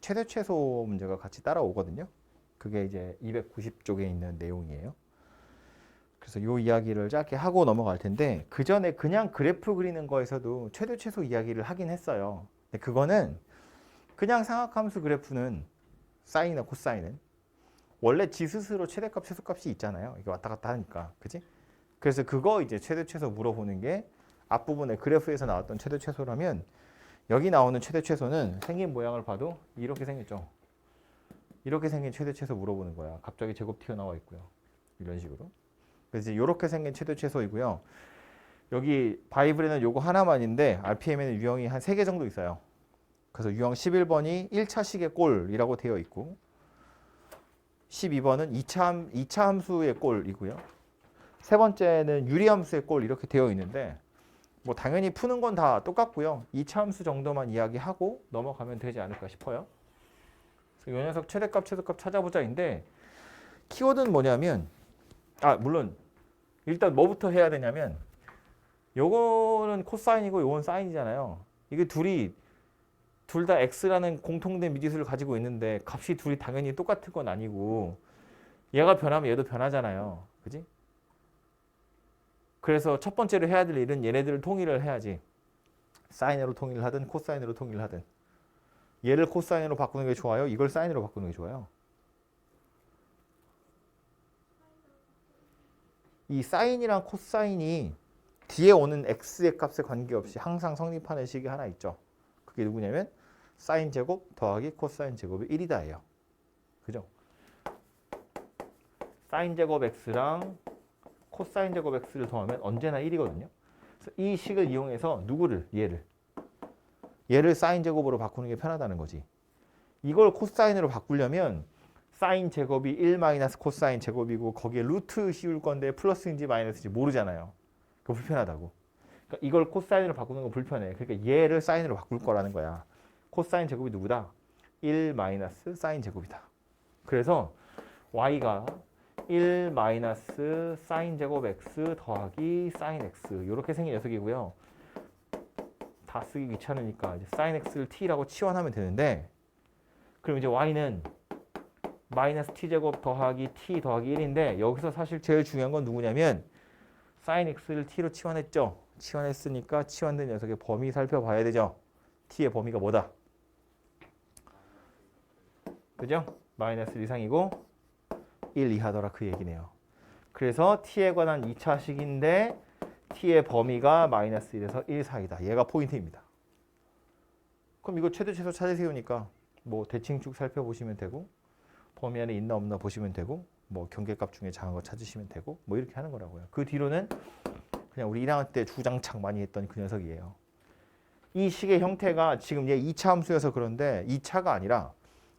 최대 최소 문제가 같이 따라오거든요. 그게 이제 290쪽에 있는 내용이에요. 그래서 이 이야기를 짧게 하고 넘어갈 텐데 그 전에 그냥 그래프 그리는 거에서도 최대 최소 이야기를 하긴 했어요. 근데 그거는 그냥 상악함수 그래프는 사인이나 코사인은 원래 지 스스로 최대값 최소값이 있잖아요. 이게 왔다 갔다 하니까. 그지? 그래서 그거 이제 최대 최소 물어보는 게 앞부분에 그래프에서 나왔던 최대 최소라면 여기 나오는 최대 최소는 생긴 모양을 봐도 이렇게 생겼죠. 이렇게 생긴 최대 최소 물어보는 거야. 갑자기 제곱 튀어나와 있고요. 이런 식으로. 그래서 이렇게 생긴 최대 최소이고요. 여기 바이블에는 요거 하나만인데 RPM에는 유형이 한 3개 정도 있어요. 그래서 유형 11번이 1차식의 꼴이라고 되어 있고 12번은 2차 함수의 꼴이고요. 세 번째는 유리함수의 꼴 이렇게 되어 있는데 뭐 당연히 푸는 건 다 똑같고요. 2차 함수 정도만 이야기하고 넘어가면 되지 않을까 싶어요. 그래서 이 녀석 최대값 최소값 찾아보자인데 키워드는 뭐냐면 물론 일단 뭐부터 해야 되냐면 요거는 코사인이고 요건 사인이잖아요. 이게 둘 다 x라는 공통된 미지수를 가지고 있는데 값이 둘이 당연히 똑같은 건 아니고 얘가 변하면 얘도 변하잖아요. 그지? 그래서 첫 번째로 해야 될 일은 얘네들을 통일을 해야지. 사인으로 통일을 하든 코사인으로 통일을 하든. 얘를 코사인으로 바꾸는 게 좋아요? 이걸 사인으로 바꾸는 게 좋아요? 이 사인이랑 코사인이 뒤에 오는 x의 값에 관계없이 항상 성립하는 식이 하나 있죠. 그게 누구냐면 사인 제곱 더하기 코사인 제곱이 1이다예요. 그죠? 사인 제곱 x랑 코사인 제곱 x를 더하면 언제나 1이거든요. 그래서 이 식을 이용해서 누구를? 얘를 사인 제곱으로 바꾸는 게 편하다는 거지. 이걸 코사인으로 바꾸려면 사인 제곱이 1 마이너스 코사인 제곱이고 거기에 루트 씌울 건데 플러스인지 마이너스인지 모르잖아요. 그거 불편하다고. 그러니까 이걸 코사인으로 바꾸는 건 불편해. 그러니까 얘를 사인으로 바꿀 거라는 거야. 코사인 제곱이 누구다? 1 마이너스 사인 제곱이다. 그래서 y가 1 마이너스 사인 제곱 x 더하기 사인 x 이렇게 생긴 녀석이고요. 다 쓰기 귀찮으니까 이제 사인 x를 t라고 치환하면 되는데 그럼 이제 y는 마이너스 t제곱 더하기 t 더하기 1인데 여기서 사실 제일 중요한 건 누구냐면 사인 x를 t로 치환했죠. 치환했으니까 치환된 녀석의 범위 살펴봐야 되죠. t의 범위가 뭐다? 그죠? 마이너스 1 이상이고 1 이하더라 그 얘기네요. 그래서 t에 관한 2차식인데 t의 범위가 마이너스 1에서 1 사이다. 얘가 포인트입니다. 그럼 이거 최대 최소 찾으세요니까 뭐 대칭 쭉 살펴보시면 되고 범위 안에 있나 없나 보시면 되고 뭐 경계값 중에 작은 거 찾으시면 되고 뭐 이렇게 하는 거라고요. 그 뒤로는 그냥 우리 1학년 때 주장창 많이 했던 그 녀석이에요. 이 식의 형태가 지금 얘 2차 함수여서 그런데 2차가 아니라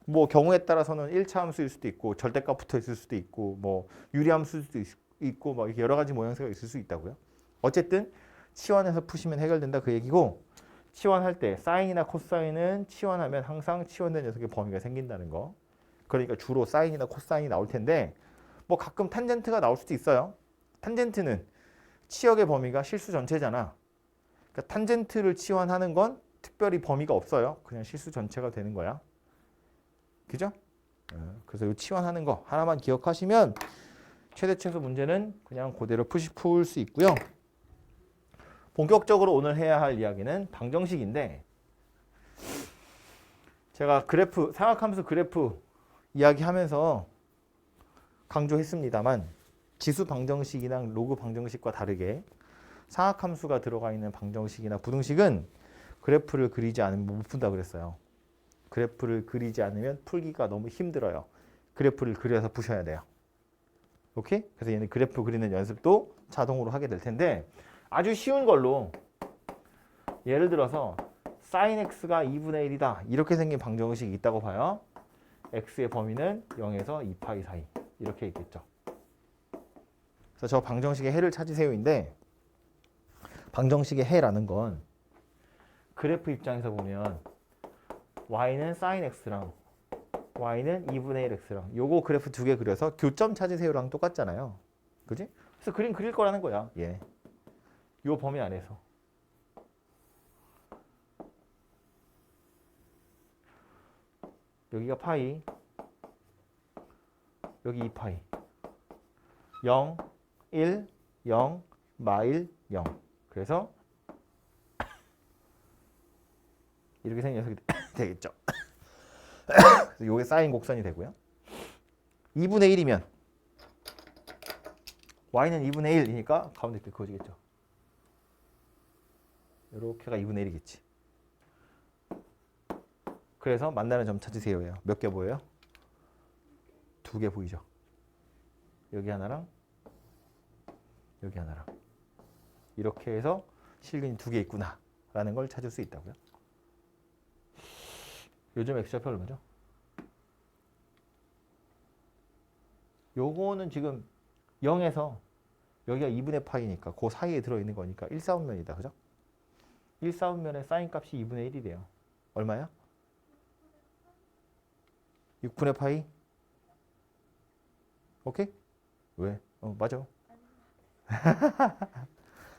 뭐 경우에 따라서는 1차 함수일 수도 있고 절대값 붙어 있을 수도 있고 뭐 유리함수일 수도 있고 뭐 이렇게 여러 가지 모양새가 있을 수 있다고요. 어쨌든 치환해서 푸시면 해결된다 그 얘기고 치환할 때 사인이나 코사인은 치환하면 항상 치환된 녀석의 범위가 생긴다는 거. 그러니까 주로 사인이나 코사인이 나올 텐데 뭐 가끔 탄젠트가 나올 수도 있어요. 탄젠트는 치역의 범위가 실수 전체잖아. 그러니까 탄젠트를 치환하는 건 특별히 범위가 없어요. 그냥 실수 전체가 되는 거야. 그죠? 그래서 이 치환하는 거 하나만 기억하시면 최대 최소 문제는 그냥 그대로 풀 수 있고요. 본격적으로 오늘 해야 할 이야기는 방정식인데 제가 그래프, 삼각함수 그래프 이야기하면서 강조했습니다만 지수 방정식이나 로그 방정식과 다르게 삼각함수가 들어가 있는 방정식이나 부등식은 그래프를 그리지 않으면 못 푼다 그랬어요. 그래프를 그리지 않으면 풀기가 너무 힘들어요. 그래프를 그려서 푸셔야 돼요. 오케이? 그래서 얘는 그래프 그리는 연습도 자동으로 하게 될 텐데 아주 쉬운 걸로 예를 들어서 sin x가 2분의 1이다. 이렇게 생긴 방정식이 있다고 봐요. x의 범위는 0에서 2파이 사이 이렇게 있겠죠. 그래서 저 방정식의 해를 찾으세요인데 방정식의 해라는 건 그래프 입장에서 보면 y는 sin x랑 y는 2분의 1 x랑 요거 그래프 두 개 그려서 교점 찾으세요랑 똑같잖아요. 그지? 그래서 그림 그릴 거라는 거야. 예. 요 범위 안에서. 여기가 파이, 여기 2파이. 0, 1, 0, 마일 0. 그래서 이렇게 생긴 녀석이 되겠죠. 그래서 이게 사인 곡선이 되고요. 2분의 1이면 y는 2분의 1이니까 가운데 이렇게 그어지겠죠. 이렇게가 2분의 1이겠지. 그래서 만나는 점 찾으세요예요. 몇 개 보여요? 2개 보이죠. 여기 하나랑 여기 하나랑 이렇게 해서 실근이 2개 있구나 라는 걸 찾을 수 있다고요. 요즘 x좌표 얼마죠? 요거는 지금 0에서 여기가 2분의 파이니까 그 사이에 들어있는 거니까 1사분면이다. 그죠? 1사분면의 사인 값이 2분의 1이래요. 얼마야? 6분의 파이? 오케이? 왜? 맞아.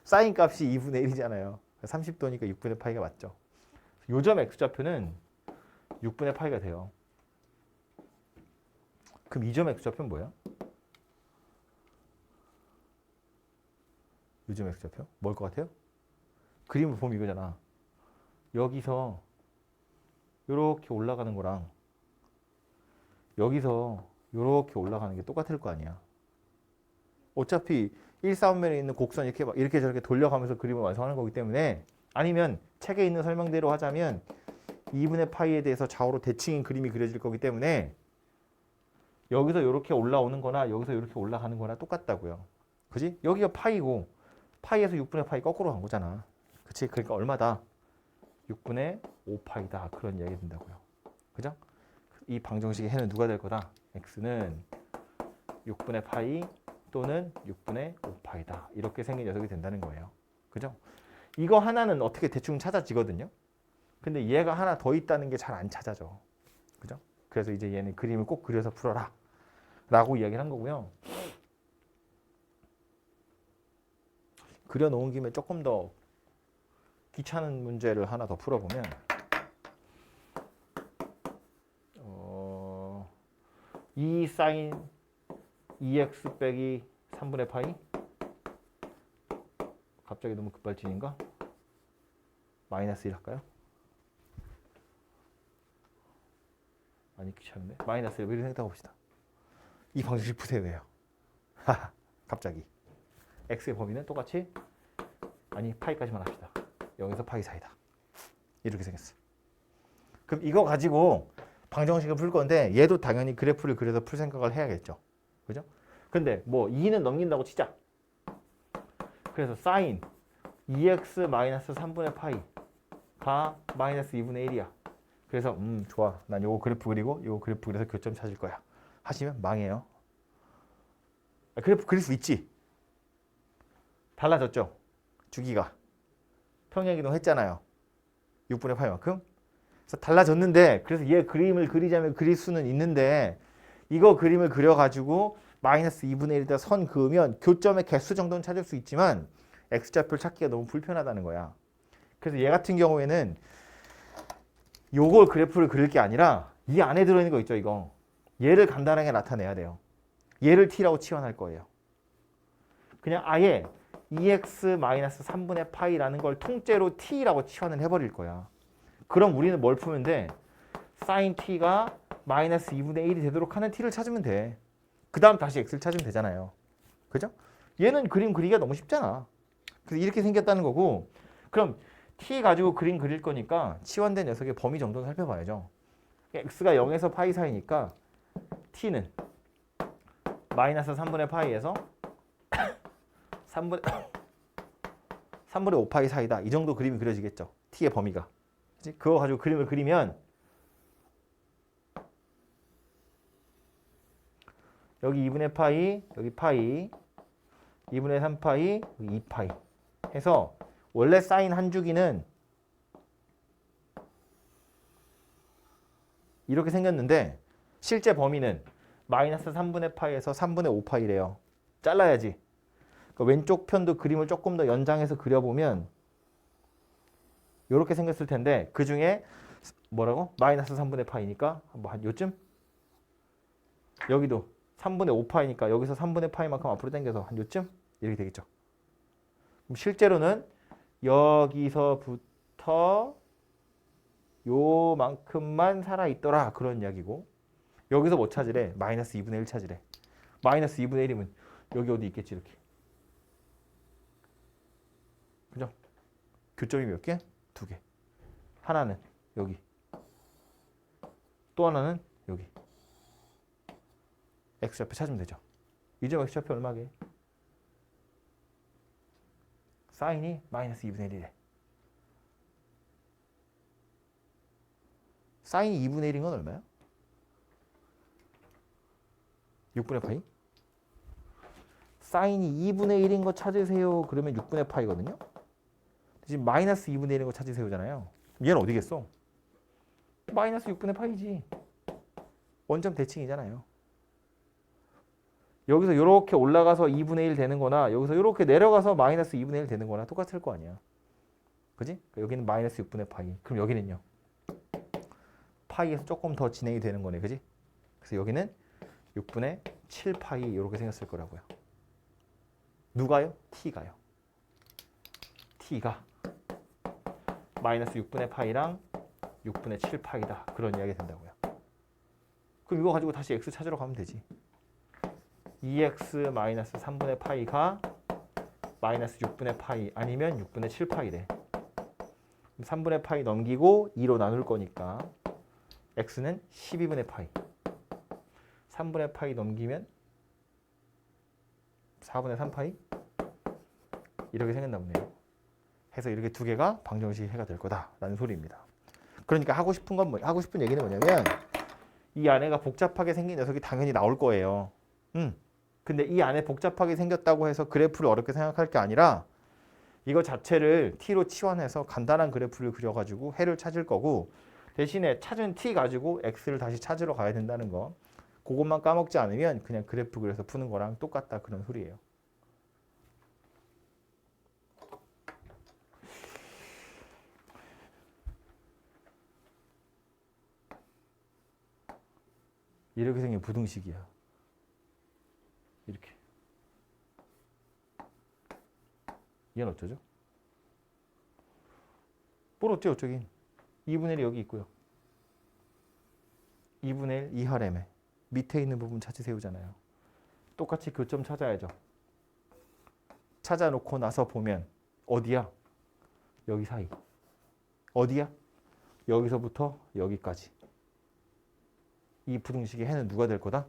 사인 값이 2분의 1이잖아요. 30도니까 6분의 파이가 맞죠. 요점 x좌표는 6분의 파이가 돼요. 그럼 이점 x좌표는 뭐야? 요점 x좌표? 뭘 것 같아요? 그림을 보면 이거잖아. 여기서 이렇게 올라가는 거랑 여기서 이렇게 올라가는 게 똑같을 거 아니야. 어차피 1사분면에 있는 곡선 이렇게 저렇게 돌려가면서 그림을 완성하는 거기 때문에, 아니면 책에 있는 설명대로 하자면 2분의 파이에 대해서 좌우로 대칭인 그림이 그려질 거기 때문에 여기서 이렇게 올라오는 거나 여기서 이렇게 올라가는 거나 똑같다고요. 그지? 여기가 파이고 파이에서 6분의 파이 거꾸로 간 거잖아. 그치? 그러니까 얼마다? 6분의 5파이다. 그런 이야기 된다고요. 그죠? 이 방정식의 해는 누가 될 거다? x는 6분의 파이 또는 6분의 5파이다. 이렇게 생긴 녀석이 된다는 거예요. 그죠? 이거 하나는 어떻게 대충 찾아지거든요. 근데 얘가 하나 더 있다는 게 잘 안 찾아져. 그죠? 그래서 이제 얘는 그림을 꼭 그려서 풀어라 라고 이야기를 한 거고요. 그려놓은 김에 조금 더 귀찮은 문제를 하나 더 풀어보면 2 사인 2x 빼기 3분의 파이? 갑자기 너무 급발진인가? 마이너스 1 할까요? 아니 귀찮은데? 마이너스 1 미리 생각해 봅시다. 이 방정식 푸세요. 해요. 갑자기 x의 범위는 똑같이 아니 파이까지만 합시다. 0에서 파이 사이다. 이렇게 생겼어요. 그럼 이거 가지고 방정식을 풀 건데 얘도 당연히 그래프를 그려서 풀 생각을 해야겠죠. 그죠? 근데 뭐 2는 넘긴다고 치자. 그래서 사인 2x 마이너스 3분의 파이가 마이너스 2분의 1이야. 그래서 좋아. 난 요거 그래프 그리고 요거 그래프 그려서 교점 찾을 거야. 하시면 망해요. 그래프 그릴 수 있지. 달라졌죠? 주기가. 평행이동 했잖아요. 6분의 파이만큼. 그래서 달라졌는데, 그래서 얘 그림을 그리자면 그릴 수는 있는데, 이거 그림을 그려가지고 마이너스 2분의 1에다 선 그으면 교점의 개수 정도는 찾을 수 있지만 x좌표를 찾기가 너무 불편하다는 거야. 그래서 얘 같은 경우에는 요걸 그래프를 그릴 게 아니라 이 안에 들어있는 거 있죠, 이거. 얘를 간단하게 나타내야 돼요. 얘를 t라고 치환할 거예요. 그냥 아예 2x-3분의 파이라는 걸 통째로 t라고 치환을 해버릴 거야. 그럼 우리는 뭘 풀면 돼? sin t가 마이너스 2분의 1이 되도록 하는 t를 찾으면 돼. 그 다음 다시 x를 찾으면 되잖아요. 그죠? 얘는 그림 그리기가 너무 쉽잖아. 그래서 이렇게 생겼다는 거고, 그럼 t 가지고 그림 그릴 거니까 치환된 녀석의 범위 정도는 살펴봐야죠. x가 0에서 파이 사이니까 t는 마이너스 3분의 파이에서 3분의 5파이 사이다. 이 정도 그림이 그려지겠죠. t의 범위가. 그치? 그거 가지고 그림을 그리면 여기 2분의 파이, 여기 파이, 2분의 3파이, 여기 2파이 해서 원래 사인 한 주기는 이렇게 생겼는데 실제 범위는 마이너스 3분의 파이에서 3분의 5파이래요. 잘라야지. 그러니까 왼쪽 편도 그림을 조금 더 연장해서 그려보면 이렇게 생겼을 텐데 그 중에 뭐라고? 마이너스 3분의 파이니까 뭐 한 요쯤? 여기도 3분의 5파이니까 여기서 3분의 파이만큼 앞으로 당겨서 한 요쯤? 이렇게 되겠죠. 그럼 실제로는 여기서부터 요만큼만 살아있더라 그런 이야기고 여기서 뭐 찾으래? 마이너스 2분의 1 찾으래. 마이너스 2분의 1이면 여기 어디 있겠지 이렇게. 그죠? 교점이 몇 개? 2개. 하나는 여기. 또 하나는 여기. x좌표 찾으면 되죠. 이 점 x좌표 얼마게? 사인이 마이너스 2분의 1이래. 사인이 2분의 1인 건 얼마야? 6분의 파이? 사인이 2분의 1인 거 찾으세요. 그러면 6분의 파이거든요. 지금 마이너스 2분의 1인 거 찾으세요잖아요. 얘는 어디겠어? 마이너스 6분의 파이지. 원점 대칭이잖아요. 여기서 이렇게 올라가서 2분의 1 되는 거나 여기서 이렇게 내려가서 마이너스 2분의 1 되는 거나 똑같을 거 아니야. 그지? 여기는 마이너스 6분의 파이. 그럼 여기는요? 파이에서 조금 더 진행이 되는 거네. 그지? 그래서 여기는 6분의 7파이 이렇게 생겼을 거라고요. 누가요? t가요. t가 마이너스 6분의 파이랑 6분의 7파이다. 그런 이야기 된다고요. 그럼 이거 가지고 다시 x 찾으러 가면 되지. 2x 마이너스 3분의 파이가 마이너스 6분의 파이 아니면 6분의 7파이래. 3분의 파이 넘기고 2로 나눌 거니까 x는 12분의 파이. 3분의 파이 넘기면 4분의 3파이? 이렇게 생겼나 보네요. 해서 이렇게 두 개가 방정식 해가 될 거다라는 소리입니다. 그러니까 하고 싶은 얘기는 뭐냐면 이 안에가 복잡하게 생긴 녀석이 당연히 나올 거예요. 근데 이 안에 복잡하게 생겼다고 해서 그래프를 어렵게 생각할 게 아니라 이거 자체를 t로 치환해서 간단한 그래프를 그려가지고 해를 찾을 거고 대신에 찾은 t 가지고 x를 다시 찾으러 가야 된다는 거. 그것만 까먹지 않으면 그냥 그래프 그려서 푸는 거랑 똑같다 그런 소리예요. 이렇게 생긴 부등식이야. 이렇게. 얘는 어쩌죠? 뭘 어째 어쩌긴. 2분의 1이 여기 있고요. 2분의 1 2하렘에 밑에 있는 부분 찾으세요잖아요. 똑같이 교점 찾아야죠. 찾아놓고 나서 보면 어디야? 여기 사이. 어디야? 여기서부터 여기까지. 이 부등식의 해는 누가 될 거다?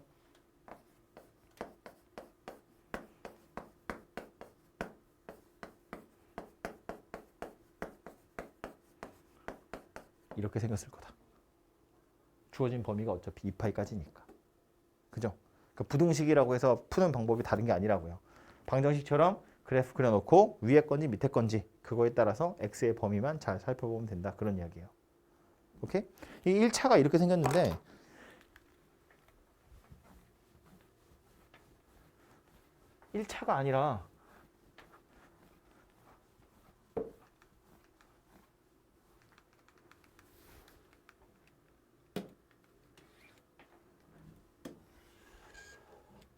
이렇게 생겼을 거다. 주어진 범위가 어차피 2파이까지니까. 그죠? 그러니까 부등식이라고 해서 푸는 방법이 다른 게 아니라고요. 방정식처럼 그래프 그려놓고 위에 건지 밑에 건지 그거에 따라서 x의 범위만 잘 살펴보면 된다. 그런 이야기예요. 오케이? 이 1차가 이렇게 생겼는데 1차가 아니라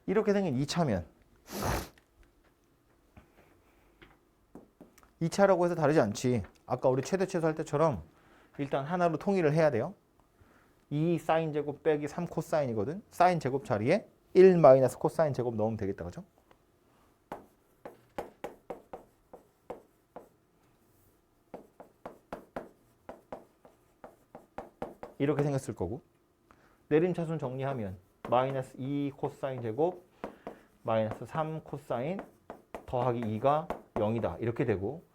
이렇게 생긴 2차면 2차라고 해서 다르지 않지. 아까 우리 최대 최소 할 때처럼 일단 하나로 통일을 해야 돼요. 2 사인 제곱 빼기 3 코사인이거든. 사인 제곱 자리에 1 마이너스 코사인 제곱 넣으면 되겠다. 그죠? 이렇게 생겼을 거고 내림차순 정리하면 마이너스 2 코사인 제곱 마이너스 3 코사인 더하기 2가 0이다. 이렇게 되고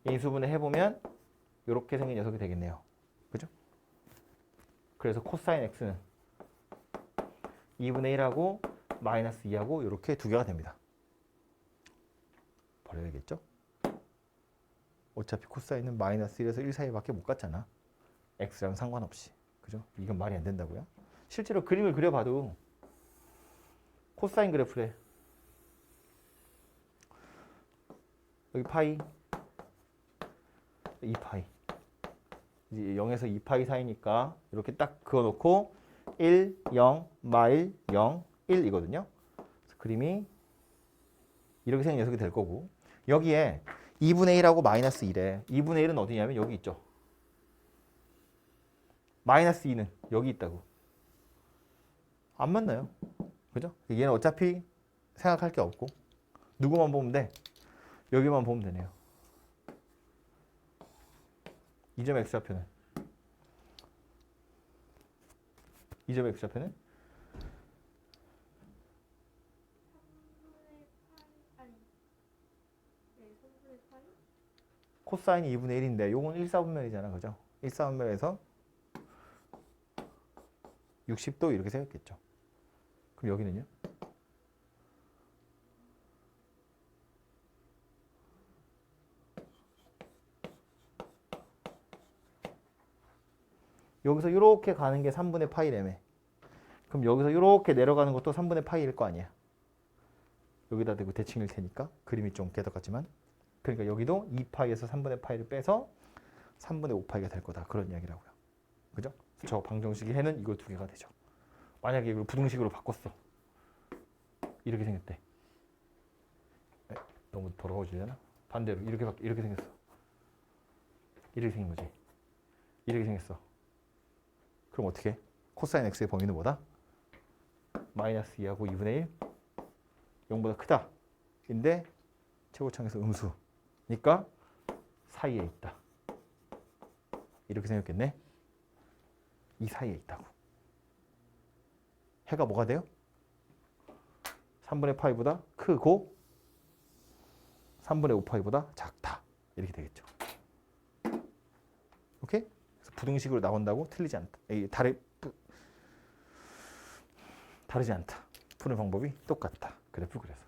인수분해 해보면 이렇게 생긴 녀석이 되겠네요. 그죠? 그래서 코사인 x는 2분의 1하고 마이너스 2하고 이렇게 두 개가 됩니다. 버려야겠죠? 어차피 코사인은 마이너스 1에서 1 사이밖에 못 갔잖아. x랑 상관없이. 그죠? 이건 말이 안 된다고요? 실제로 그림을 그려봐도 코사인 그래프래. 여기 파이, 2파이. 이제 0에서 2파이 사이니까 이렇게 딱 그어놓고 1, 0, 마일, 0, 1 이거든요. 그림이 이렇게 생긴 녀석이 될 거고 여기에 2분의 1하고 마이너스 1에 2분의 1은 어디냐면 여기 있죠. 마이너스 2는 여기 있다고. 안 맞나요? 그죠? 얘는 어차피 생각할 게 없고 누구만 보면 돼? 여기만 보면 되네요. 2점 x좌표는 2점 x좌표는 코사인이 2분의 1인데 요건 1사분면이잖아. 그죠? 1사분면에서 60도 이렇게 생겼겠죠. 그럼 여기는요? 여기서 이렇게 가는 게 3분의 파이래며. 그럼 여기서 이렇게 내려가는 것도 3분의 파이일 거 아니야. 여기다 대고 대칭일 테니까 그림이 좀 개덕 같지만 그러니까 여기도 2파이에서 3분의 파이를 빼서 3분의 5파이가 될 거다. 그런 이야기라고요. 그죠? 저 방정식의 해는 이거 두 개가 되죠. 만약에 이걸 부등식으로 바꿨어. 이렇게 생겼대. 너무 더러워지려나? 반대로 이렇게 생겼어. 이렇게 생긴 거지. 이렇게 생겼어. 그럼 어떻게? 코사인 x의 범위는 뭐다? 마이너스 2하고 2분의 1 0보다 크다. 인데 최고창에서 음수니까 사이에 있다. 이렇게 생겼겠네. 이 사이에 있다고. 해가 뭐가 돼요? 3분의 파이보다 크고 3분의 5파이보다 작다. 이렇게 되겠죠. 오케이? 그래서 부등식으로 나온다고 틀리지 않다. 다르지 않다. 푸는 방법이 똑같다. 그래프 그래서.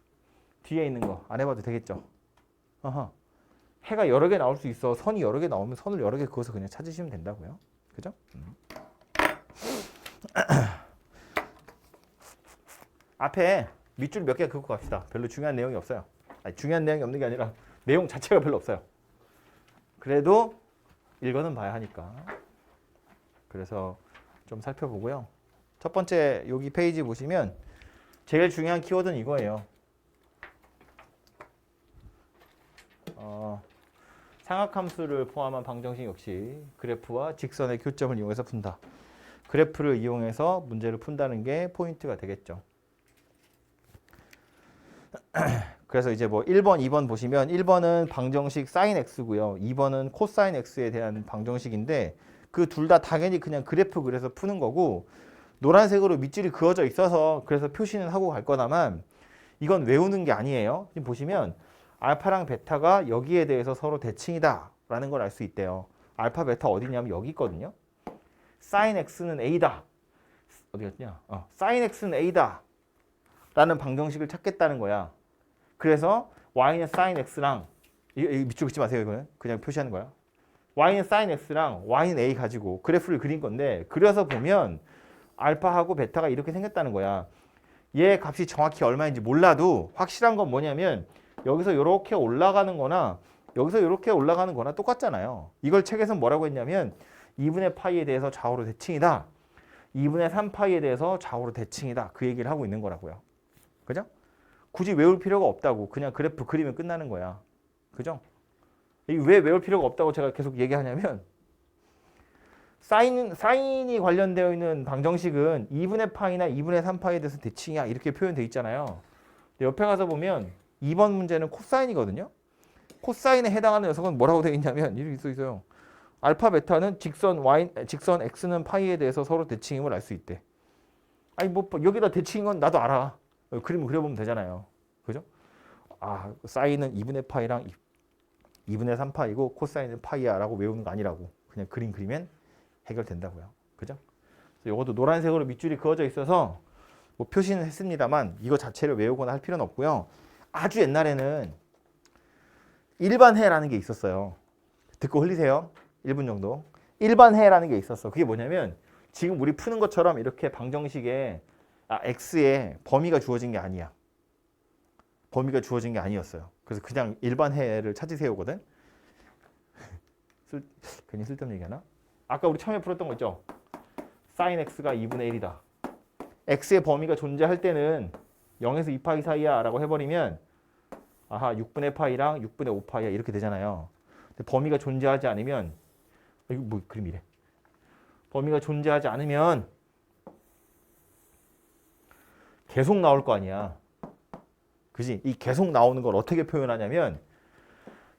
뒤에 있는 거 안 해봐도 되겠죠. 어허. 해가 여러 개 나올 수 있어. 선이 여러 개 나오면 선을 여러 개 그어서 그냥 찾으시면 된다고요. 그죠? 앞에 밑줄 몇 개 긋고 갑시다. 별로 중요한 내용이 없어요. 아니, 중요한 내용이 없는 게 아니라 내용 자체가 별로 없어요. 그래도 읽어는 봐야 하니까. 그래서 좀 살펴보고요. 첫 번째 여기 페이지 보시면 제일 중요한 키워드는 이거예요. 삼각함수를 포함한 방정식 역시 그래프와 직선의 교점을 이용해서 푼다. 그래프를 이용해서 문제를 푼다는 게 포인트가 되겠죠. 그래서 이제 뭐 1번, 2번 보시면 1번은 방정식 sin x고요. 2번은 코사인 x에 대한 방정식인데 그 둘 다 당연히 그냥 그래프 그래서 푸는 거고 노란색으로 밑줄이 그어져 있어서 그래서 표시는 하고 갈 거다만 이건 외우는 게 아니에요. 지금 보시면 알파랑 베타가 여기에 대해서 서로 대칭이다 라는 걸 알 수 있대요. 알파, 베타 어디냐면 여기 있거든요. sin x는 a다. 어디 갔냐? sin x는 a다 라는 방정식을 찾겠다는 거야. 그래서 y는 sin x랑 이 밑줄 긋지 마세요. 이거는 그냥 표시하는 거야. y는 sin x랑 y는 a 가지고 그래프를 그린 건데 그려서 보면 알파하고 베타가 이렇게 생겼다는 거야. 얘 값이 정확히 얼마인지 몰라도 확실한 건 뭐냐면 여기서 이렇게 올라가는 거나 여기서 이렇게 올라가는 거나 똑같잖아요. 이걸 책에서 뭐라고 했냐면 2분의 파이에 대해서 좌우로 대칭이다. 2분의 3파이에 대해서 좌우로 대칭이다. 그 얘기를 하고 있는 거라고요. 그죠? 굳이 외울 필요가 없다고. 그냥 그래프 그리면 끝나는 거야. 그죠? 왜 외울 필요가 없다고 제가 계속 얘기하냐면 사인이 관련되어 있는 방정식은 2분의 파이나 2분의 3파이에 대해서 대칭이야. 이렇게 표현되어 있잖아요. 옆에 가서 보면 2번 문제는 코사인이거든요. 코사인에 해당하는 녀석은 뭐라고 되어 있냐면 이렇게 써 있어요. 알파 베타는 직선 x는 파이에 대해서 서로 대칭임을 알 수 있대. 아니 뭐 여기다 대칭인 건 나도 알아. 그림 그려보면 되잖아요. 그죠? 사인은 2분의 파이랑 2분의 3파이고 코사인은 파이야 라고 외우는 거 아니라고. 그냥 그림 그리면 해결된다고요. 그죠? 이것도 노란색으로 밑줄이 그어져 있어서 뭐 표시는 했습니다만 이거 자체를 외우거나 할 필요는 없고요. 아주 옛날에는 일반해라는 게 있었어요. 듣고 흘리세요. 1분 정도. 일반해라는 게 있었어. 그게 뭐냐면 지금 우리 푸는 것처럼 이렇게 방정식에 x에 범위가 주어진 게 아니야. 범위가 주어진 게 아니었어요. 그래서 그냥 일반해를 찾으세요거든. 괜히 쓸데없는 얘기하나? 아까 우리 처음에 풀었던 거 있죠? sin x가 2분의 1이다. x의 범위가 존재할 때는 0에서 2파이 사이야 라고 해버리면 아하 6분의 파이랑 6분의 5파이야 이렇게 되잖아요. 근데 범위가 존재하지 않으면 이거 뭐 그림이래. 범위가 존재하지 않으면 계속 나올 거 아니야. 그지? 이 계속 나오는 걸 어떻게 표현하냐면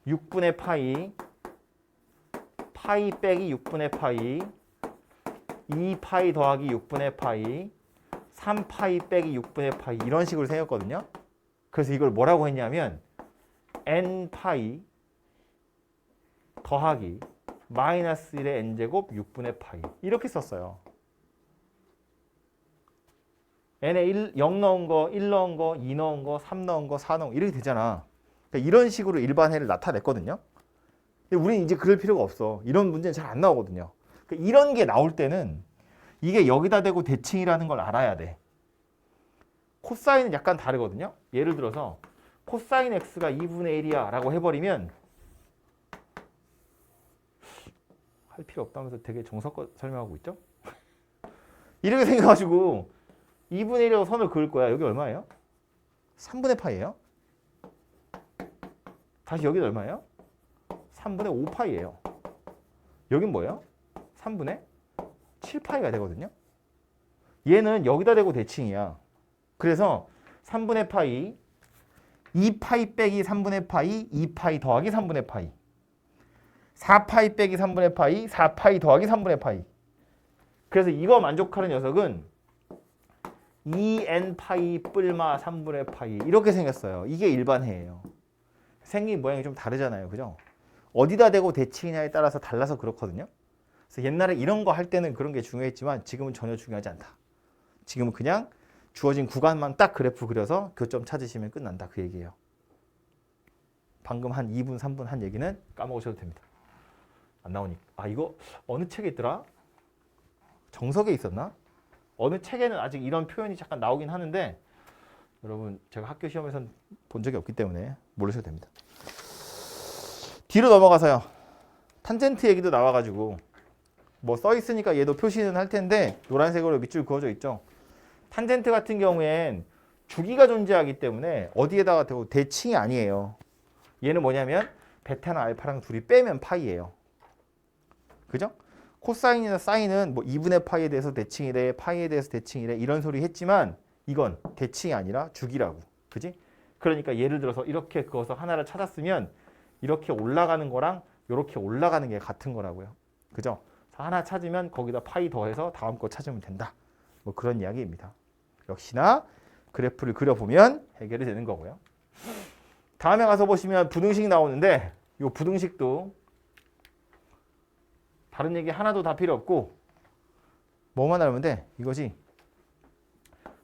6분의 파이 파이 빼기 6분의 파이 2파이 더하기 6분의 파이 3파이 빼기 6분의 파이 이런 식으로 생겼거든요. 그래서 이걸 뭐라고 했냐면 n파이 더하기 마이너스 1의 n제곱 6분의 파이 이렇게 썼어요. n에 0 넣은 거, 1 넣은 거, 2 넣은 거, 3 넣은 거, 4 넣은 거 이렇게 되잖아. 그러니까 이런 식으로 일반해를 나타냈거든요. 근데 우리는 이제 그럴 필요가 없어. 이런 문제는 잘 안 나오거든요. 그러니까 이런 게 나올 때는 이게 여기다 대고 대칭이라는 걸 알아야 돼. 코사인은 약간 다르거든요. 예를 들어서 코사인 x가 2분의 1이야 라고 해버리면 할 필요 없다면서 되게 정석껏 설명하고 있죠? 이렇게 생겨가지고 2분의 1이라고 선을 그을 거야. 여기 얼마예요? 3분의 파이예요. 다시 여기는 얼마예요? 3분의 5파이예요. 여긴 뭐예요? 3분의 7파이가 되거든요. 얘는 여기다 대고 대칭이야. 그래서 3분의 파이 2파이 빼기 3분의 파이 2파이 더하기 3분의 파이 4파이 빼기 3분의 파이 4파이 더하기 3분의 파이 그래서 이거 만족하는 녀석은 2n파이 뿔마 3분의 파이 이렇게 생겼어요. 이게 일반해예요. 생긴 모양이 좀 다르잖아요. 그죠? 어디다 대고 대칭이냐에 따라서 달라서 그렇거든요. 그래서 옛날에 이런 거 할 때는 그런 게 중요했지만 지금은 전혀 중요하지 않다. 지금은 그냥 주어진 구간만 딱 그래프 그려서 교점 찾으시면 끝난다. 그 얘기예요. 방금 한 2분, 3분 한 얘기는 까먹으셔도 됩니다. 안 나오니까. 아 이거 어느 책에 있더라? 정석에 있었나? 어느 책에는 아직 이런 표현이 잠깐 나오긴 하는데 여러분 제가 학교 시험에서는 본 적이 없기 때문에 모르셔도 됩니다. 뒤로 넘어가서요. 탄젠트 얘기도 나와가지고 뭐 써 있으니까 얘도 표시는 할 텐데 노란색으로 밑줄 그어져 있죠. 탄젠트 같은 경우엔 주기가 존재하기 때문에 어디에다가 대고 대칭이 아니에요. 얘는 뭐냐면 베타나 알파랑 둘이 빼면 파이예요. 그죠? 코사인이나 사인은 뭐 2분의 파이에 대해서 대칭이래, 파이에 대해서 대칭이래 이런 소리 했지만 이건 대칭이 아니라 주기라고. 그지? 그러니까 예를 들어서 이렇게 그어서 하나를 찾았으면 이렇게 올라가는 거랑 이렇게 올라가는 게 같은 거라고요. 그죠? 하나 찾으면 거기다 파이 더해서 다음 거 찾으면 된다. 뭐 그런 이야기입니다. 역시나 그래프를 그려보면 해결이 되는 거고요. 다음에 가서 보시면 부등식 나오는데 이 부등식도 다른 얘기 하나도 다 필요 없고 뭐만 알면 돼? 이거지.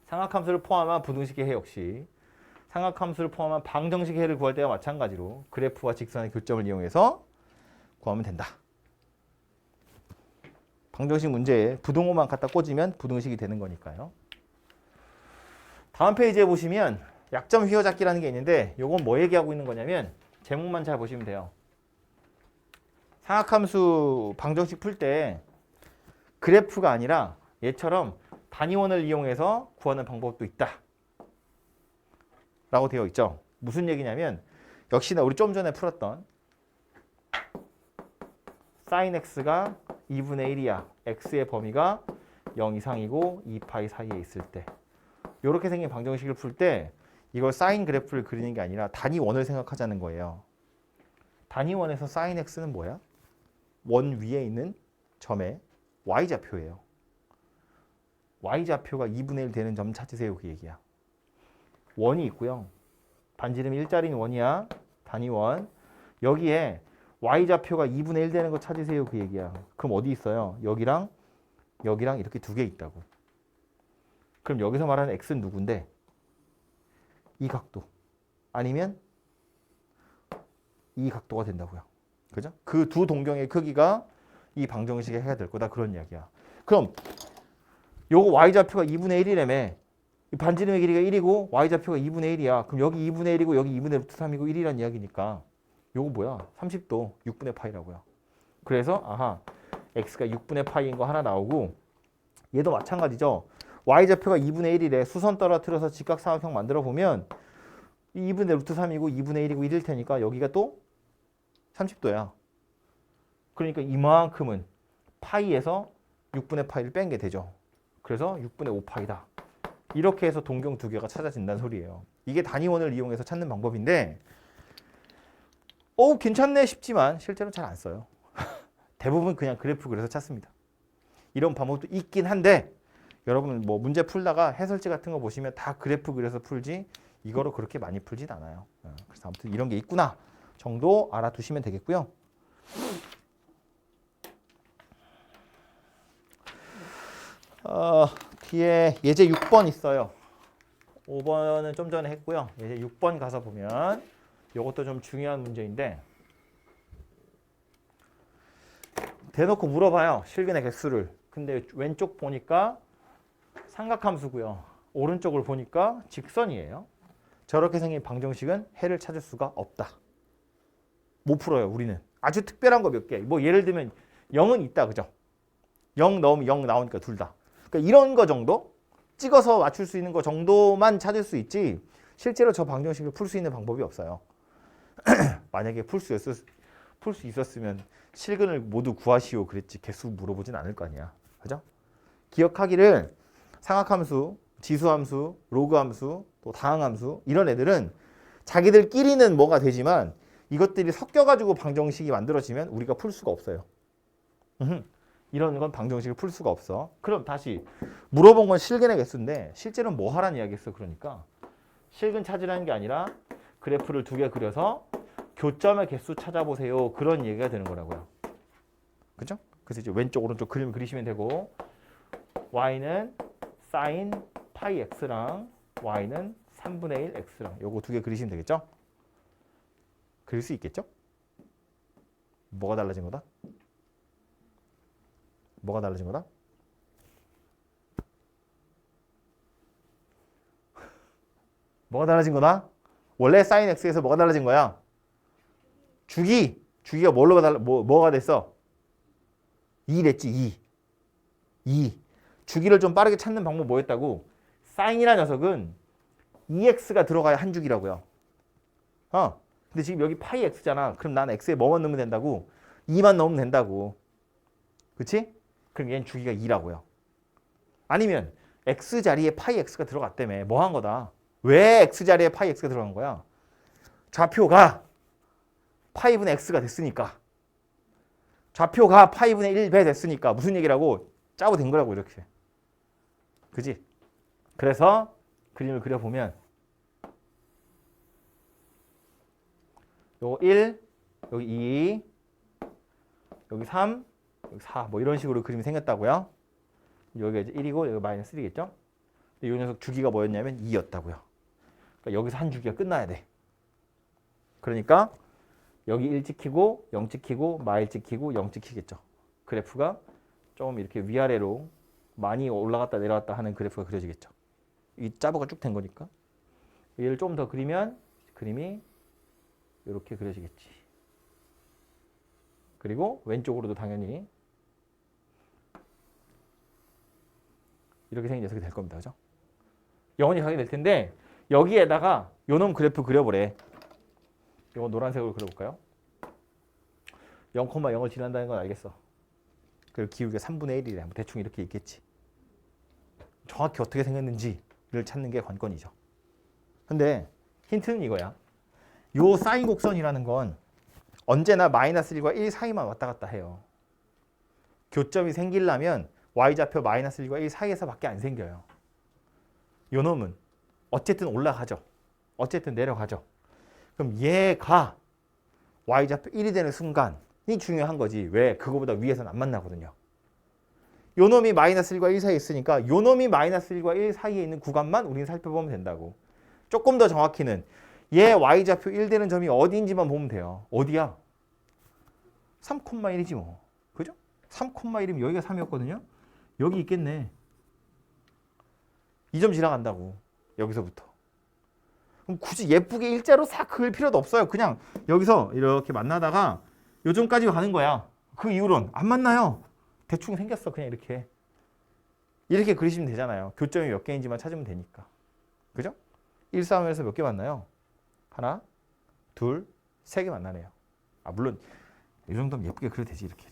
삼각함수를 포함한 부등식의 해 역시 삼각함수를 포함한 방정식의 해를 구할 때와 마찬가지로 그래프와 직선의 교점을 이용해서 구하면 된다. 방정식 문제에 부등호만 갖다 꽂으면 부등식이 되는 거니까요. 다음 페이지에 보시면 약점 휘어잡기라는 게 있는데 이건 뭐 얘기하고 있는 거냐면 제목만 잘 보시면 돼요. 삼각함수 방정식 풀 때 그래프가 아니라 얘처럼 단위원을 이용해서 구하는 방법도 있다. 라고 되어 있죠. 무슨 얘기냐면 역시나 우리 좀 전에 풀었던 sin x가 2분의 1이야. x의 범위가 0 이상이고 2파이 사이에 있을 때 이렇게 생긴 방정식을 풀 때 이걸 사인 그래프를 그리는 게 아니라 단위원을 생각하자는 거예요. 단위원에서 sin x는 뭐야? 원 위에 있는 점의 y좌표예요. y좌표가 2분의 1 되는 점 찾으세요. 그 얘기야. 원이 있고요. 반지름이 일자리인 원이야. 단위원. 여기에 y좌표가 2분의 1 되는 거 찾으세요. 그 얘기야. 그럼 어디 있어요? 여기랑 여기랑 이렇게 두 개 있다고. 그럼 여기서 말하는 x는 누군데? 이 각도. 아니면 이 각도가 된다고요. 그죠? 그 두 동경의 크기가 이 방정식에 해야 될 거다. 그런 이야기야. 그럼 요거 y좌표가 2분의 1이라며. 반지름의 길이가 1이고 y좌표가 2분의 1이야. 그럼 여기 2분의 1이고 여기 2분의 루트 3이고 1이란 이야기니까 요거 뭐야? 30도 6분의 파이라고요. 그래서 아하 x가 6분의 파이인 거 하나 나오고 얘도 마찬가지죠. y좌표가 2분의 1이래. 수선 떨어뜨려서 직각삼각형 만들어 보면 2분의 루트 3이고 2분의 1이고 1일 테니까 여기가 또 30도야. 그러니까 이만큼은 파이에서 6분의 파이를 뺀 게 되죠. 그래서 6분의 5파이다. 이렇게 해서 동경 두 개가 찾아진다는 소리예요. 이게 단위원을 이용해서 찾는 방법인데 괜찮네 싶지만 실제로는 잘 안 써요. 대부분 그냥 그래프 그려서 찾습니다. 이런 방법도 있긴 한데 여러분 뭐 문제 풀다가 해설지 같은 거 보시면 다 그래프 그려서 풀지 이거로 그렇게 많이 풀진 않아요. 그래서 아무튼 이런 게 있구나 정도 알아두시면 되겠고요. 뒤에 예제 6번 있어요. 5번은 좀 전에 했고요. 예제 6번 가서 보면 이것도 좀 중요한 문제인데 대놓고 물어봐요. 실근의 개수를. 근데 왼쪽 보니까 삼각함수고요. 오른쪽을 보니까 직선이에요. 저렇게 생긴 방정식은 해를 찾을 수가 없다. 못 풀어요. 우리는. 아주 특별한 거 몇 개. 뭐 예를 들면 0은 있다. 그죠? 0 넣으면 0 나오니까 둘 다. 그러니까 이런 거 정도? 찍어서 맞출 수 있는 거 정도만 찾을 수 있지 실제로 저 방정식을 풀 수 있는 방법이 없어요. 만약에 풀 수 있었으면 실근을 모두 구하시오 그랬지 개수 물어보진 않을 거 아니야. 그죠? 기억하기를 상악함수, 지수함수, 로그함수, 또 다항함수 이런 애들은 자기들끼리는 뭐가 되지만 이것들이 섞여가지고 방정식이 만들어지면 우리가 풀 수가 없어요. 이런 건 방정식을 풀 수가 없어. 그럼 다시 물어본 건 실근의 개수인데 실제로는 뭐 하라는 이야기였어. 그러니까 실근 찾으라는 게 아니라 그래프를 두 개 그려서 교점의 개수 찾아보세요. 그런 얘기가 되는 거라고요. 그죠? 그래서 이제 왼쪽 오른쪽 그림을 그리시면 되고 y는 sin 파이 x랑 y는 3분의 1 x랑 요거 두 개 그리시면 되겠죠? 그릴 수 있겠죠? 뭐가 달라진 거다? 뭐가 달라진 거다? 뭐가 달라진 거다? 원래 sin x에서 뭐가 달라진 거야? 주기가 뭐가 됐어? 2 됐지, 2. 주기를 좀 빠르게 찾는 방법 뭐였다고? sin이라는 녀석은 2x가 들어가야 한 주기라고요. 근데 지금 여기 파이 x잖아. 그럼 난 x에 뭐만 넣으면 된다고? 2만 넣으면 된다고. 그치? 그럼 얘는 주기가 2라고요. 아니면 x 자리에 파이 x가 들어갔다며. 뭐 한 거다? 왜 x 자리에 파이 x가 들어간 거야? 좌표가 파이분의 x가 됐으니까. 좌표가 파이분의 1배 됐으니까. 무슨 얘기라고? 짜고 된 거라고 이렇게. 그지? 그래서 그림을 그려보면 요거 1, 여기 2, 여기 3, 여기 4 뭐 이런 식으로 그림이 생겼다고요. 여기가 이제 1이고 여기 마이너스 1이겠죠. 이 녀석 주기가 뭐였냐면 2였다고요. 그러니까 여기서 한 주기가 끝나야 돼. 그러니까 여기 1 찍히고 0 찍히고 마일 찍히고 0 찍히겠죠. 그래프가 좀 이렇게 위아래로 많이 올라갔다 내려갔다 하는 그래프가 그려지겠죠. 이 짜부가 쭉 된 거니까. 얘를 좀 더 그리면 그림이 이렇게 그려지겠지. 그리고 왼쪽으로도 당연히 이렇게 생긴 녀석이 될 겁니다. 그죠? 영원히 가게 될 텐데 여기에다가 요놈 그래프 그려보래. 이거 노란색으로 그려볼까요? 0,0을 지난다는 건 알겠어. 그리고 기울기가 3분의 1이래. 뭐 대충 이렇게 있겠지. 정확히 어떻게 생겼는지를 찾는 게 관건이죠. 근데 힌트는 이거야. 요 사인 곡선이라는 건 언제나 마이너스 1과 1 사이만 왔다 갔다 해요. 교점이 생기려면 y좌표 마이너스 1과 1 사이에서밖에 안 생겨요. 요 놈은 어쨌든 올라가죠. 어쨌든 내려가죠. 그럼 얘가 y좌표 1이 되는 순간이 중요한 거지. 왜? 그거보다 위에서는 안 만나거든요. 요 놈이 마이너스 1과 1 사이에 있으니까 요 놈이 마이너스 1과 1 사이에 있는 구간만 우리는 살펴보면 된다고. 조금 더 정확히는 얘 y좌표 1 되는 점이 어디인지만 보면 돼요. 어디야? 3,1이지 뭐. 그죠? 3,1이면 여기가 3이었거든요. 여기 있겠네. 이 점 지나간다고. 여기서부터. 그럼 굳이 예쁘게 일자로 싹 그을 필요도 없어요. 그냥 여기서 이렇게 만나다가 요 점까지 가는 거야. 그 이후로는 안 만나요. 대충 생겼어. 그냥 이렇게 그리시면 되잖아요. 교점이 몇 개인지만 찾으면 되니까. 그죠? 1, 3에서 몇 개 만나요? 하나, 둘, 세 개 만나네요. 아, 물론 이 정도면 예쁘게 그려도 되지. 이렇게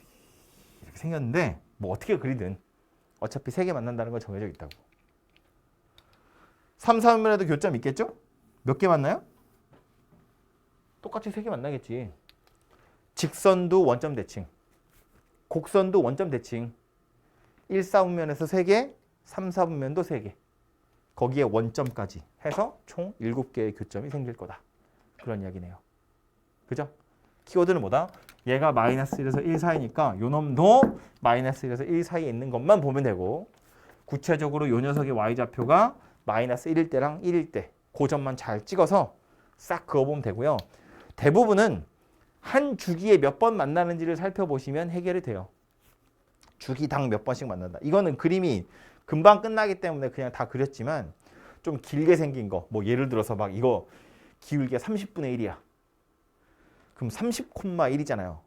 생겼는데 뭐 어떻게 그리든 어차피 세 개 만난다는 건 정해져 있다고. 3, 4면에도 교점 있겠죠? 몇 개 만나요? 똑같이 세 개 만나겠지. 직선도 원점 대칭, 곡선도 원점 대칭. 1, 4분면에서 3개, 3, 4분면도 3개. 거기에 원점까지 해서 총 7개의 교점이 생길 거다. 그런 이야기네요. 그죠? 키워드는 뭐다? 얘가 마이너스 1에서 1 사이니까 요 놈도 마이너스 1에서 1 사이에 있는 것만 보면 되고, 구체적으로 요 녀석의 y좌표가 마이너스 1일 때랑 1일 때 그 점만 잘 찍어서 싹 그어보면 되고요. 대부분은 한 주기에 몇 번 만나는지를 살펴보시면 해결이 돼요. 주기당 몇 번씩 만난다. 이거는 그림이 금방 끝나기 때문에 그냥 다 그렸지만, 좀 길게 생긴 거, 뭐 예를 들어서 막 이거 기울기가 30분의 1이야. 그럼 30,1이잖아요.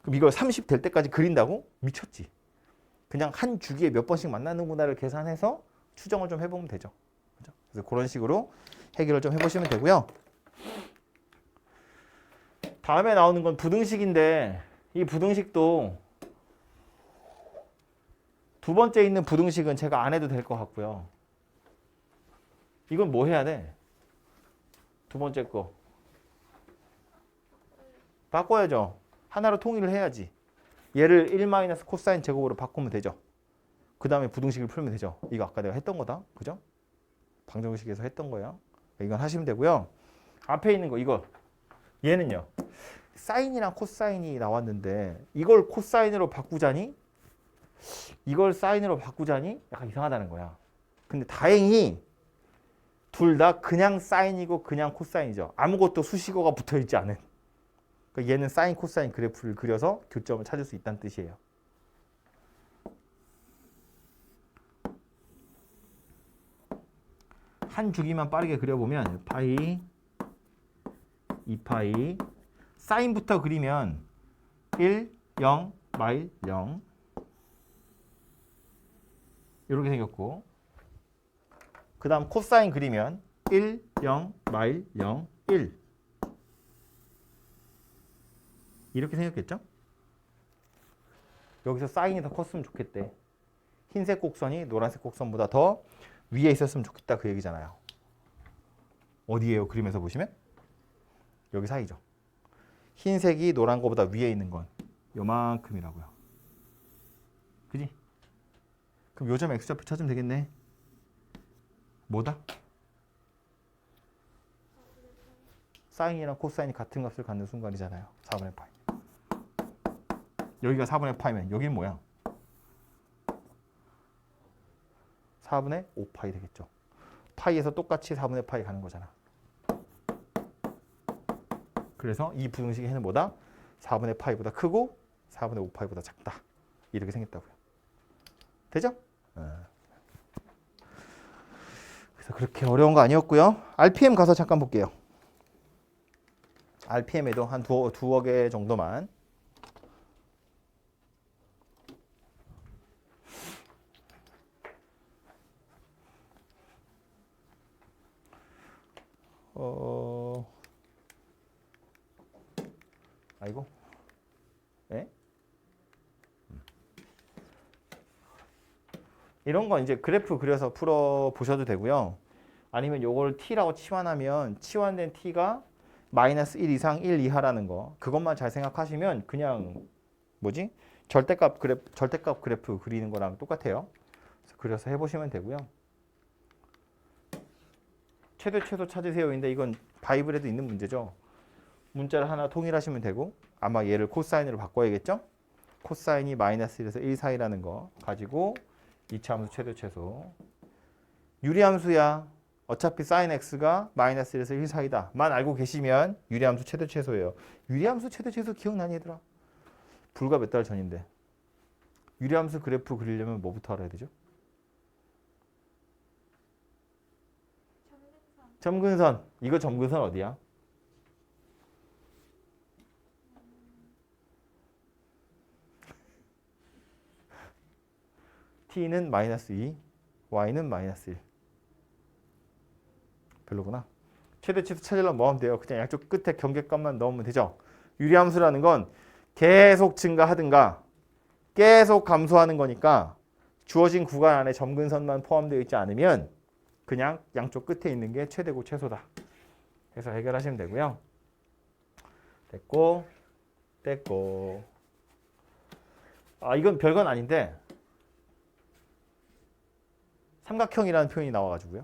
그럼 이걸 30 될 때까지 그린다고? 미쳤지. 그냥 한 주기에 몇 번씩 만나는구나를 계산해서 추정을 좀 해보면 되죠. 그죠? 그래서 그런 식으로 해결을 좀 해보시면 되고요. 다음에 나오는 건 부등식인데, 이 부등식도 두 번째 있는 부등식은 제가 안 해도 될 것 같고요. 이건 뭐 해야 돼? 두 번째 거 바꿔야죠. 하나로 통일을 해야지. 얘를 1 마이너스 코사인 제곱으로 바꾸면 되죠. 그 다음에 부등식을 풀면 되죠. 이거 아까 내가 했던 거다. 그죠? 방정식에서 했던 거야. 이건 하시면 되고요. 앞에 있는 거 이거, 얘는요, 사인이랑 코사인이 나왔는데 이걸 코사인으로 바꾸자니 이걸 사인으로 바꾸자니 약간 이상하다는 거야. 근데 다행히 둘 다 그냥 사인이고 그냥 코사인이죠. 아무것도 수식어가 붙어있지 않은. 그러니까 얘는 사인 코사인 그래프를 그려서 교점을 찾을 수 있다는 뜻이에요. 한 주기만 빠르게 그려보면 파이, 2파이, 사인부터 그리면 1, 0, 마일 0 이렇게 생겼고, 그 다음 코사인 그리면 1, 0, 마일 0, 1 이렇게 생겼겠죠? 여기서 사인이 더 컸으면 좋겠대. 흰색 곡선이 노란색 곡선보다 더 위에 있었으면 좋겠다 그 얘기잖아요. 어디에요? 그림에서 보시면 여기 사이죠. 흰색이 노란 거보다 위에 있는 건 요만큼이라고요. 그지? 그럼 요점 x좌표 찾으면 되겠네. 뭐다? 사인이랑 코사인이 같은 값을 갖는 순간이잖아요. 4분의 파이. 여기가 4분의 파이면 여기는 뭐야? 4분의 5파이 되겠죠. 파이에서 똑같이 4분의 파이 가는 거잖아. 그래서 이 부등식의 해는 뭐다? 4분의 파이보다 크고 4분의 5파이보다 작다. 이렇게 생겼다고요. 되죠? 그래서 그렇게 어려운 거 아니었고요. RPM 가서 잠깐 볼게요. RPM에도 한 두어 개 정도만. 아이고. 네? 이런 건 이제 그래프 그려서 풀어 보셔도 되고요. 아니면 요걸 t라고 치환하면 치환된 t가 마이너스 1 이상 1 이하라는 거, 그것만 잘 생각하시면 그냥 뭐지? 절대값 그래프 그리는 거랑 똑같아요. 그래서 그려서 해보시면 되고요. 최대 찾으세요인데 이건 바이블에도 있는 문제죠. 문자를 하나 통일하시면 되고, 아마 얘를 코사인으로 바꿔야겠죠? 코사인이 마이너스 1에서 1 사이라는 거 가지고 이차함수 최대. 유리함수야. 어차피 sin x가 마이너스 1에서 1 사이다 만 알고 계시면 유리함수 최대예요. 유리함수 최대 기억나니 얘들아? 불과 몇 달 전인데. 유리함수 그래프 그리려면 뭐부터 알아야 되죠? 점근선. 이거 점근선 어디야? t는 마이너스 2, y는 마이너스 1. 별로구나. 최대치수 찾으려면 뭐 하면 돼요? 그냥 양쪽 끝에 경계값만 넣으면 되죠. 유리함수라는 건 계속 증가하든가 계속 감소하는 거니까 주어진 구간 안에 점근선만 포함되어 있지 않으면 그냥 양쪽 끝에 있는 게 최대고 최소다. 해서 해결하시면 되고요. 됐고. 아, 이건 별건 아닌데 삼각형이라는 표현이 나와가지고요.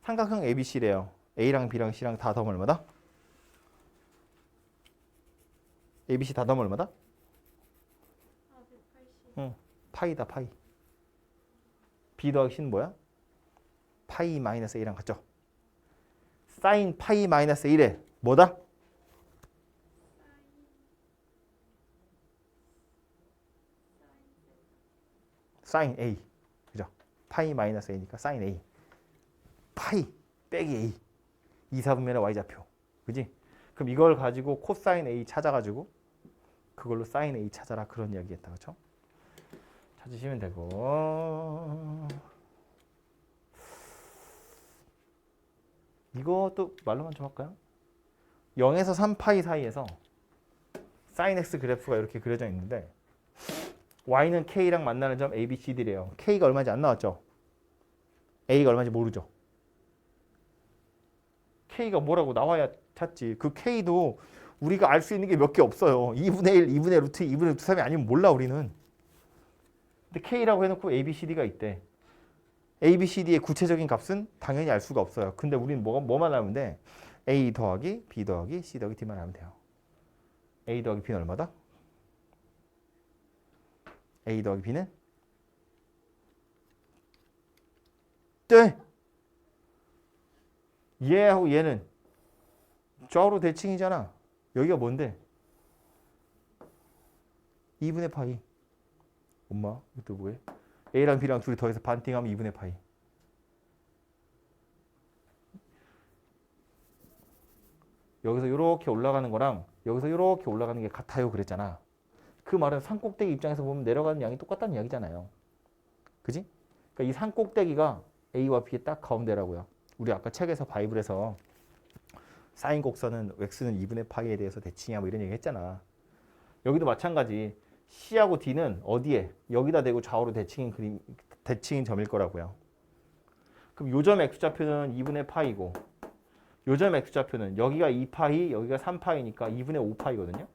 삼각형 ABC래요. A랑 B랑 C랑 다 더하면 얼마다? ABC 다 더하면 얼마다? 응, 파이다, 파이. B 더하기 C는 뭐야? 파이 마이너스 A랑 같죠? 사인 파이 마이너스 1에 뭐다? 사인 A. 그죠? 파이 마이너스 A니까 사인 A. 파이 빼기 A. 2, 4분면의 Y좌표. 그지? 그럼 이걸 가지고 코사인 A 찾아가지고 그걸로 사인 A 찾아라. 그런 이야기했다. 그렇죠? 찾으시면 되고. 이것도 말로만 좀 할까요? 0에서 3파이 사이에서 사인 X 그래프가 이렇게 그려져 있는데 Y는 K랑 만나는 점 A, B, C, D래요. K가 얼마인지 안 나왔죠? A가 얼마인지 모르죠? K가 뭐라고 나와야 찾지. 그 K도 우리가 알 수 있는 게 몇 개 없어요. 2분의 1, 2분의 루트 2, 2분의 루트 3이 아니면 몰라 우리는. 근데 K라고 해놓고 A, B, C, D가 있대. A, B, C, D의 구체적인 값은 당연히 알 수가 없어요. 근데 우리는 뭐만 하면 돼? A 더하기 B 더하기 C 더하기 D만 하면 돼요. A 더하기 B는 얼마다? A 더하기 B는? 네. 얘하고 얘는 좌우로 대칭이잖아. 여기가 뭔데? 2분의 파이. 엄마, 이것도 뭐해? A랑 B랑 둘이 더해서 반띵하면 2분의 파이. 여기서 이렇게 올라가는 거랑 여기서 이렇게 올라가는 게 같아요 그랬잖아. 그 말은 산꼭대기 입장에서 보면 내려가는 양이 똑같다는 이야기잖아요. 그지? 그러니까 이 산꼭대기가 A와 B의 딱 가운데라고요. 우리 아까 책에서 바이블에서 사인 곡선은 x는 2분의 파이에 대해서 대칭이야 뭐 이런 얘기 했잖아. 여기도 마찬가지. C하고 D는 어디에? 여기다 대고 좌우로 대칭인 점일 거라고요. 그럼 요점 x좌표는 2분의 파이고 요점 x좌표는 여기가 2파이, 여기가 3파이니까 2분의 5파이거든요.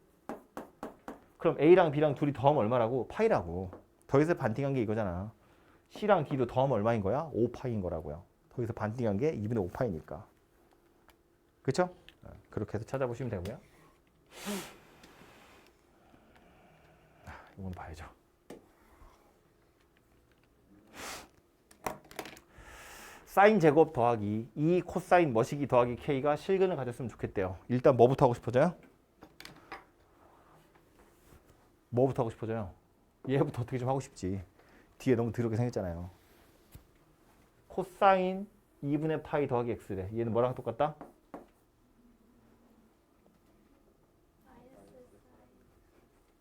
그럼 A랑 B랑 둘이 더하면 얼마라고? 파이라고. 더해서 반띵한 게 이거잖아. C랑 D도 더하면 얼마인 거야? 5파이인 거라고요. 더해서 반띵한 게 2분의 5파이니까. 그렇죠? 그렇게 해서 찾아보시면 되고요. 이건 봐야죠. 사인 제곱 더하기 2 코사인 머시기 더하기 K가 실근을 가졌으면 좋겠대요. 일단 뭐부터 하고 싶어져요? 뭐부터 하고 싶어져요? 얘부터 어떻게 좀 하고 싶지. 뒤에 너무 더럽게 생겼잖아요. 코사인 2분의 파이 더하기 X래. 얘는 뭐랑 똑같다?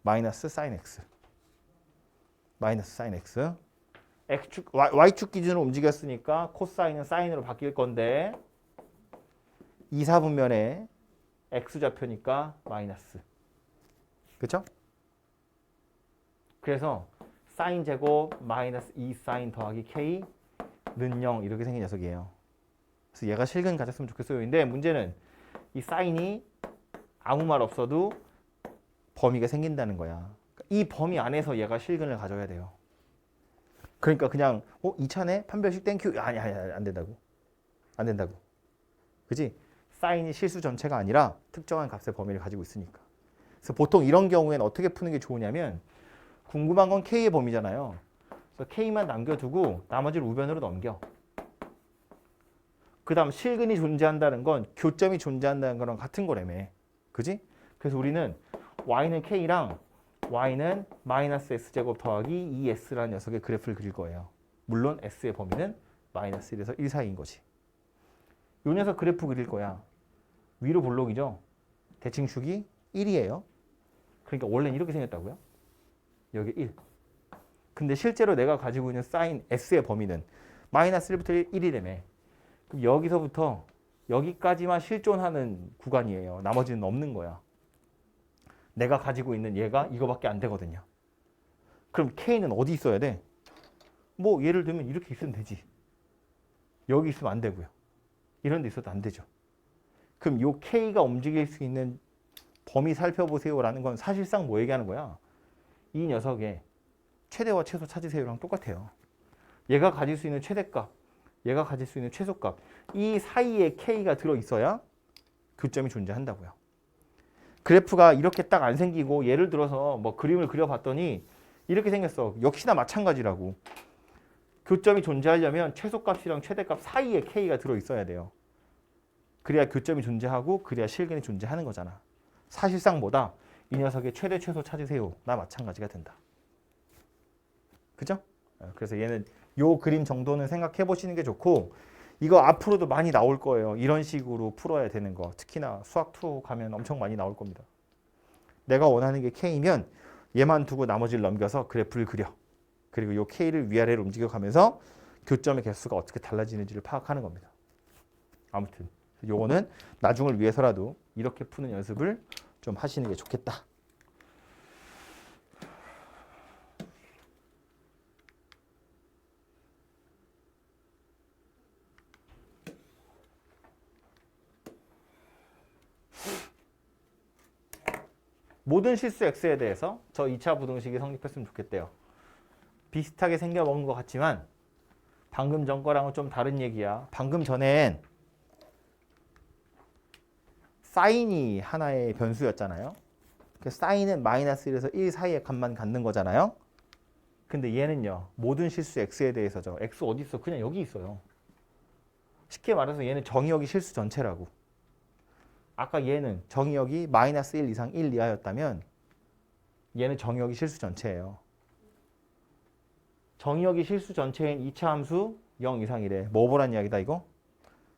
마이너스 사인 X. 마이너스 사인 X. X축, Y축 기준으로 움직였으니까 코사인은 사인으로 바뀔 건데 2, 4분면에 X좌표니까 마이너스. 그렇죠? 그래서 사인 제곱 마이너스 2 사인 더하기 K는 0 이렇게 생긴 녀석이에요. 그래서 얘가 실근 가졌으면 좋겠어요. 근데 문제는 이 사인이 아무 말 없어도 범위가 생긴다는 거야. 이 범위 안에서 얘가 실근을 가져야 돼요. 그러니까 그냥 2차네 판별식 땡큐 아니 안 된다고. 안 된다고. 그지? 사인이 실수 전체가 아니라 특정한 값의 범위를 가지고 있으니까. 그래서 보통 이런 경우에는 어떻게 푸는 게 좋으냐면 궁금한 건 K의 범위잖아요. 그래서 K만 남겨두고 나머지를 우변으로 넘겨. 그 다음 실근이 존재한다는 건 교점이 존재한다는 거랑 같은 거라며. 그지? 그래서 우리는 Y는 K랑 Y는 마이너스 S제곱 더하기 2S라는 녀석의 그래프를 그릴 거예요. 물론 S의 범위는 마이너스 1에서 1 사이인 거지. 이 녀석 그래프 그릴 거야. 위로 볼록이죠? 대칭축이 1이에요. 그러니까 원래는 이렇게 생겼다고요. 여기 1. 근데 실제로 내가 가지고 있는 사인 S의 범위는 마이너스 1부터 1이라며. 그럼 여기서부터 여기까지만 실존하는 구간이에요. 나머지는 없는 거야. 내가 가지고 있는 얘가 이거밖에 안 되거든요. 그럼 K는 어디 있어야 돼? 뭐 예를 들면 이렇게 있으면 되지. 여기 있으면 안 되고요. 이런 데 있어도 안 되죠. 그럼 요 K가 움직일 수 있는 범위 살펴보세요라는 건 사실상 뭐 얘기하는 거야? 이 녀석의 최대와 최소 찾으세요랑 똑같아요. 얘가 가질 수 있는 최대값, 얘가 가질 수 있는 최소값, 이 사이에 K가 들어있어야 교점이 존재한다고요. 그래프가 이렇게 딱 안 생기고 예를 들어서 뭐 그림을 그려봤더니 이렇게 생겼어. 역시나 마찬가지라고. 교점이 존재하려면 최소값이랑 최대값 사이에 K가 들어있어야 돼요. 그래야 교점이 존재하고 그래야 실근이 존재하는 거잖아. 사실상 뭐다? 이 녀석의 최대 최소 찾으세요. 나 마찬가지가 된다. 그죠? 그래서 얘는 요 그림 정도는 생각해 보시는 게 좋고 이거 앞으로도 많이 나올 거예요. 이런 식으로 풀어야 되는 거. 특히나 수학2 가면 엄청 많이 나올 겁니다. 내가 원하는 게 K면 얘만 두고 나머지를 넘겨서 그래프를 그려. 그리고 요 K를 위아래로 움직여가면서 교점의 개수가 어떻게 달라지는지를 파악하는 겁니다. 아무튼 요거는 나중을 위해서라도 이렇게 푸는 연습을 좀 하시는 게 좋겠다. 모든 실수 X에 대해서 저 2차 부등식이 성립했으면 좋겠대요. 비슷하게 생겨먹은 것 같지만 방금 전 거랑은 좀 다른 얘기야. 방금 전엔 사인이 하나의 변수였잖아요. 그 사인은 마이너스 1에서 1 사이의 값만 갖는 거잖아요. 근데 얘는요. 모든 실수 X에 대해서죠. X 어디 있어? 그냥 여기 있어요. 쉽게 말해서 얘는 정의역이 실수 전체라고. 아까 얘는 정의역이 마이너스 1 이상 1 이하였다면 얘는 정의역이 실수 전체예요. 정의역이 실수 전체인 2차 함수 0 이상이래. 뭐 보란 이야기다 이거?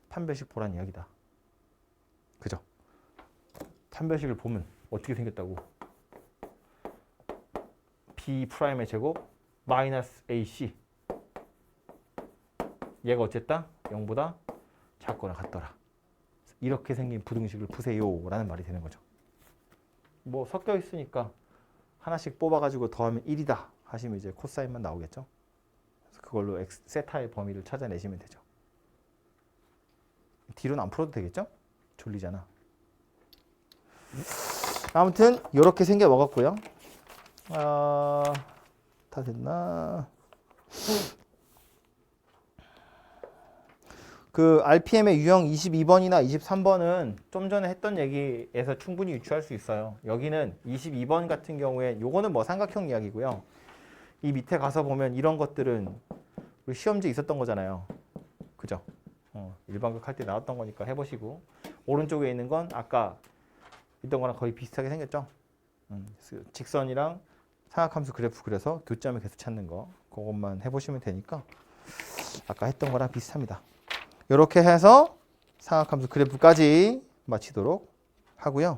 판별식 보란 이야기다. 그죠? 판별식을 보면 어떻게 생겼다고? B'의 제곱 마이너스 AC 얘가 어쨌다? 0보다 작거나 같더라. 이렇게 생긴 부등식을 푸세요 라는 말이 되는 거죠. 뭐 섞여 있으니까 하나씩 뽑아가지고 더하면 1이다 하시면 이제 코사인만 나오겠죠. 그래서 그걸로 세타의 범위를 찾아내시면 되죠. 뒤로는 안 풀어도 되겠죠? 졸리잖아. 아무튼 이렇게 생겨 먹었고요. 다 됐나? 그 RPM의 유형 22번이나 23번은 좀 전에 했던 얘기에서 충분히 유추할 수 있어요. 여기는 22번 같은 경우에 요거는 뭐 삼각형 이야기고요. 이 밑에 가서 보면 이런 것들은 우리 시험지에 있었던 거잖아요. 그죠? 일반극 할 때 나왔던 거니까 해보시고 오른쪽에 있는 건 아까 있던 거랑 거의 비슷하게 생겼죠? 직선이랑 삼각함수 그래프 그려서 교점의 개수 찾는 거 그것만 해보시면 되니까 아까 했던 거랑 비슷합니다. 이렇게 해서 삼각함수 그래프까지 마치도록 하고요.